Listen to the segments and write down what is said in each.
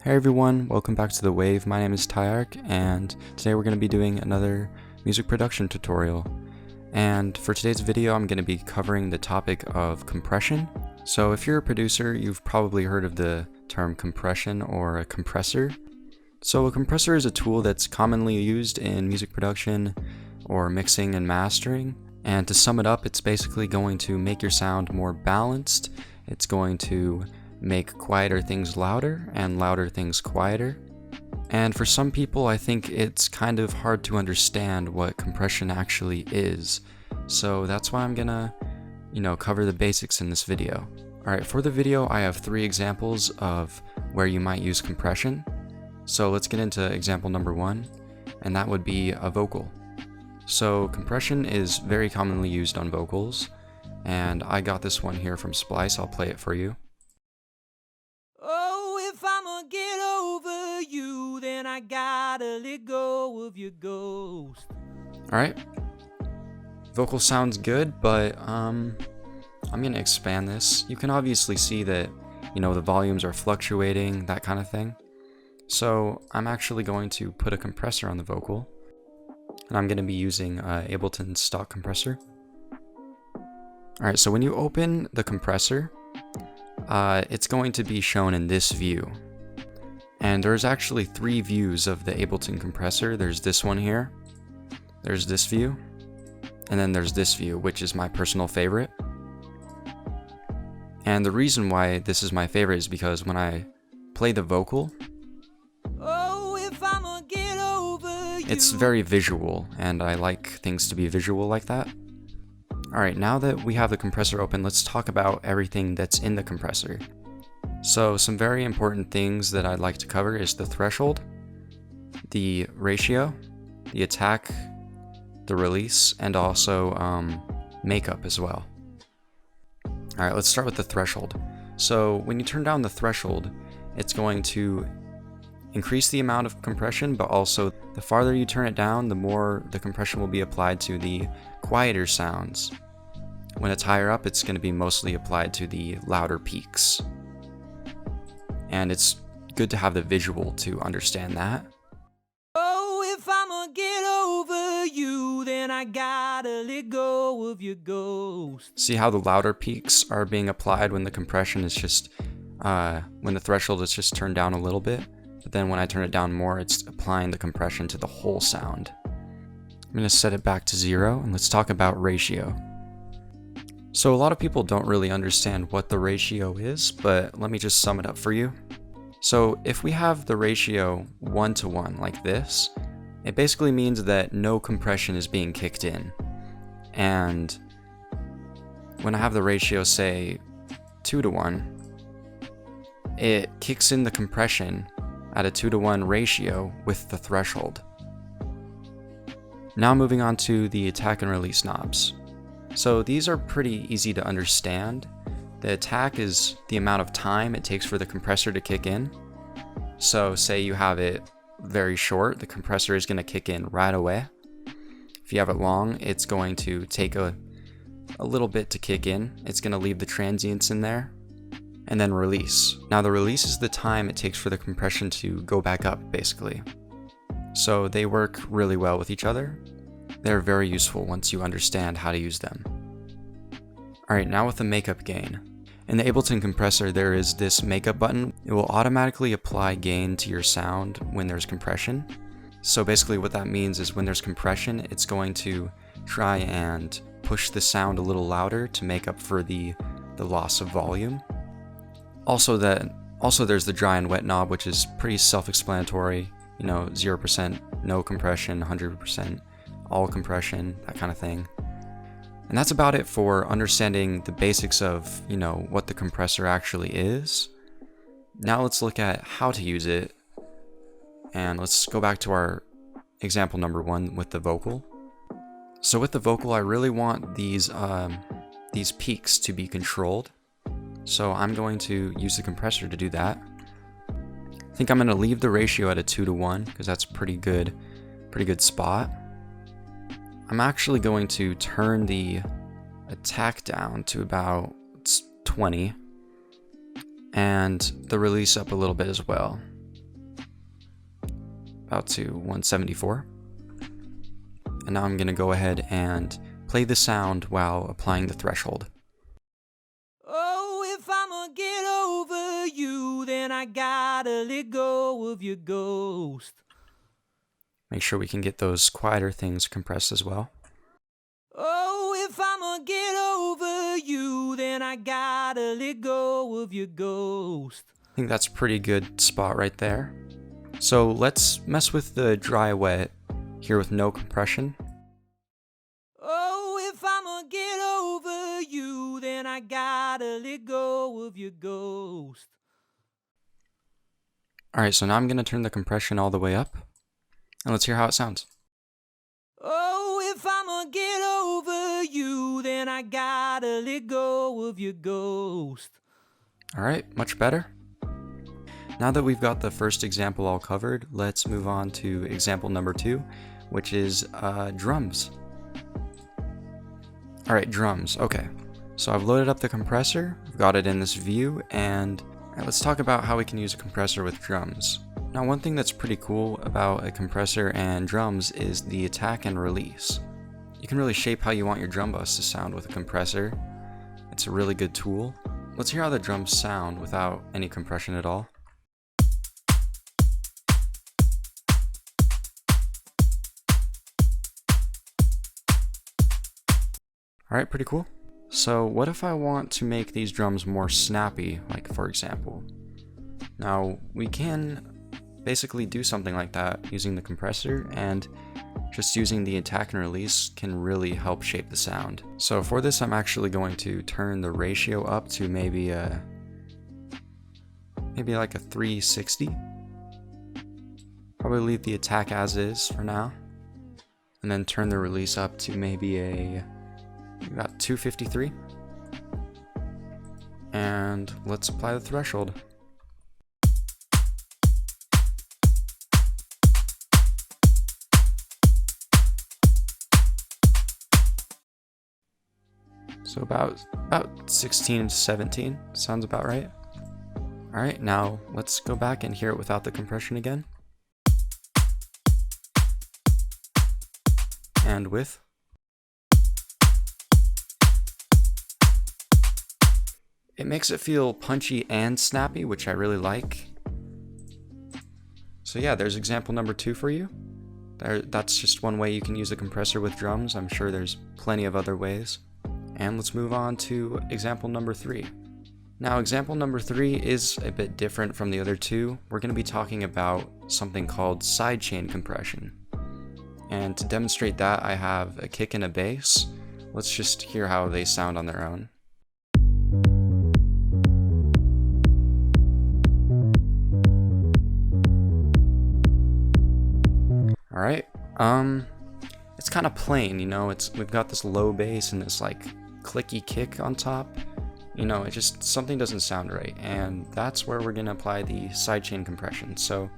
Hey everyone, welcome back to The Wave. My name is TyArc, and today we're going to be doing another music production tutorial. And for today's video, I'm going to be covering the topic of compression. So if you're a producer, you've probably heard of the term compression or a compressor. So a compressor is a tool that's commonly used in music production or mixing and mastering. And to sum it up, it's basically going to make your sound more balanced. It's going to make quieter things louder and louder things quieter. And for some people, I think it's kind of hard to understand what compression actually is. So that's why I'm gonna, cover the basics in this video. Alright, for the video, I have 3 examples of where you might use compression. So let's get into example number 1, and that would be a vocal. So compression is very commonly used on vocals, and I got this one here from Splice. I'll play it for you. Oh, if I'ma get over you, then I gotta let go of your ghost. Alright. Vocal sounds good, but I'm gonna expand this. You can obviously see that, the volumes are fluctuating, that kind of thing. So I'm actually going to put a compressor on the vocal, and I'm gonna be using Ableton's stock compressor. Alright, so when you open the compressor, it's going to be shown in this view. And there's actually 3 views of the Ableton compressor. There's this one here, there's this view, and then there's this view, which is my personal favorite. And the reason why this is my favorite is because when I play the vocal, it's very visual, and I like things to be visual like that. Alright, now that we have the compressor open, let's talk about everything that's in the compressor. So some very important things that I'd like to cover is the threshold, the ratio, the attack, the release, and also makeup as well. Alright, let's start with the threshold. So when you turn down the threshold, it's going to increase the amount of compression, but also the farther you turn it down, the more the compression will be applied to the quieter sounds. When it's higher up, it's going to be mostly applied to the louder peaks. And it's good to have the visual to understand that. Oh, if I'ma get over you, then I gotta let go of your ghost. See how the louder peaks are being applied when the compression is just, when the threshold is just turned down a little bit. But then when I turn it down more, it's applying the compression to the whole sound. I'm going to set it back to 0, and let's talk about ratio. So a lot of people don't really understand what the ratio is, but let me just sum it up for you. So if we have the ratio 1:1 like this, it basically means that no compression is being kicked in. And when I have the ratio, say, 2:1, it kicks in the compression at a 2:1 ratio with the threshold. Now moving on to the attack and release knobs. So these are pretty easy to understand. The attack is the amount of time it takes for the compressor to kick in. So say you have it very short, the compressor is going to kick in right away. If you have it long, it's going to take a little bit to kick in. It's going to leave the transients in there. And then release. Now the release is the time it takes for the compression to go back up, basically. So they work really well with each other. They're very useful once you understand how to use them. Alright, now with the makeup gain. In the Ableton compressor, there is this makeup button. It will automatically apply gain to your sound when there's compression. So basically what that means is when there's compression, it's going to try and push the sound a little louder to make up for the loss of volume. Also there's the dry and wet knob, which is pretty self-explanatory. 0% no compression, 100% all compression, that kind of thing. And that's about it for understanding the basics of, what the compressor actually is. Now let's look at how to use it. And let's go back to our example number 1 with the vocal. So with the vocal, I really want these peaks to be controlled. So I'm going to use the compressor to do that. I think I'm going to leave the ratio at a 2:1 because that's a pretty good spot. I'm actually going to turn the attack down to about 20 and the release up a little bit as well. about to 174. And now I'm going to go ahead and play the sound while applying the threshold. Oh, if I'ma get over you, then I gotta let go of your ghost. Make sure we can get those quieter things compressed as well. Oh, if I'ma get over you, then I gotta let go of your ghost. I think that's a pretty good spot right there. So let's mess with the dry wet here with no compression. Oh, if I'ma get over you, then I gotta let go of your ghost. Alright, so now I'm going to turn the compression all the way up. And let's hear how it sounds. Oh, if I'ma get over you, then I gotta let go of your ghost. Alright, much better. Now that we've got the first example all covered, let's move on to example number 2, which is drums. Alright, drums. Okay, so I've loaded up the compressor, I've got it in this view, and let's talk about how we can use a compressor with drums. Now, one thing that's pretty cool about a compressor and drums is the attack and release. You can really shape how you want your drum bus to sound with a compressor. It's a really good tool. Let's hear how the drums sound without any compression at all. Alright, pretty cool. So what if I want to make these drums more snappy, like for example? Now, we can basically do something like that using the compressor, and just using the attack and release can really help shape the sound. So for this, I'm actually going to turn the ratio up to maybe like a 360. Probably leave the attack as is for now, and then turn the release up to maybe about 253. And let's apply the threshold. So about 16 to 17 sounds about right. Alright, now let's go back and hear it without the compression again. And with. It makes it feel punchy and snappy, which I really like. So yeah, there's example number 2 for you. That's just one way you can use a compressor with drums. I'm sure there's plenty of other ways. And let's move on to example number 3. Now, example number 3 is a bit different from the other two. We're going to be talking about something called sidechain compression. And to demonstrate that, I have a kick and a bass. Let's just hear how they sound on their own. Alright, it's kind of plain, you know, we've got this low bass and this like clicky kick on top. You know, it just, something doesn't sound right, and that's where we're going to apply the sidechain compression. So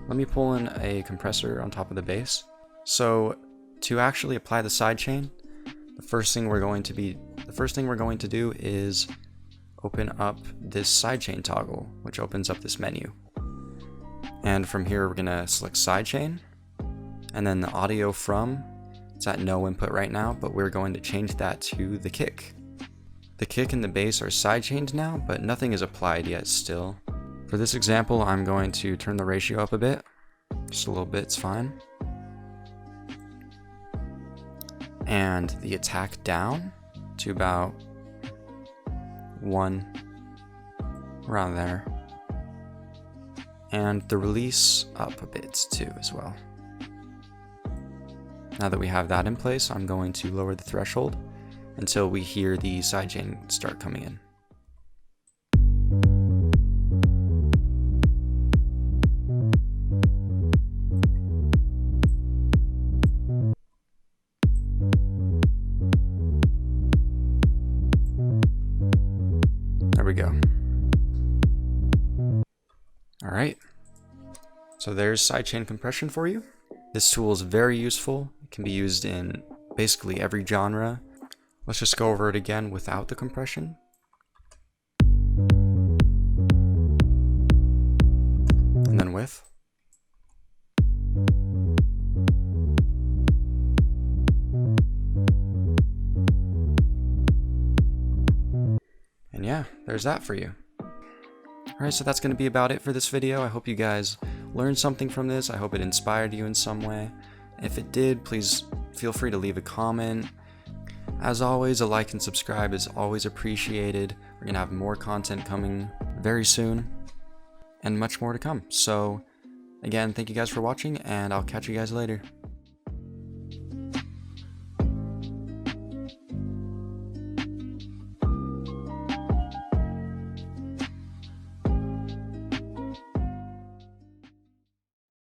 let me pull in a compressor on top of the bass. So to actually apply the sidechain, the first thing we're going to do is open up this sidechain toggle, which opens up this menu. And from here, we're going to select sidechain, and then the audio from, it's at no input right now, but we're going to change that to the kick. The kick and the bass are sidechained now, but nothing is applied yet still. For this example, I'm going to turn the ratio up a bit. Just a little bit's fine. And the attack down to about 1, around there. And the release up a bit too as well. Now that we have that in place, I'm going to lower the threshold until we hear the sidechain start coming in. There we go. All right. So there's sidechain compression for you. This tool is very useful. It can be used in basically every genre. Let's just go over it again without the compression. And then with. there's that for you. Alright, so that's going to be about it for this video. I hope you guys learned something from this. I hope it inspired you in some way. If it did, please feel free to leave a comment. As always, a like and subscribe is always appreciated. We're going to have more content coming very soon, and much more to come. So, again, thank you guys for watching, and I'll catch you guys later.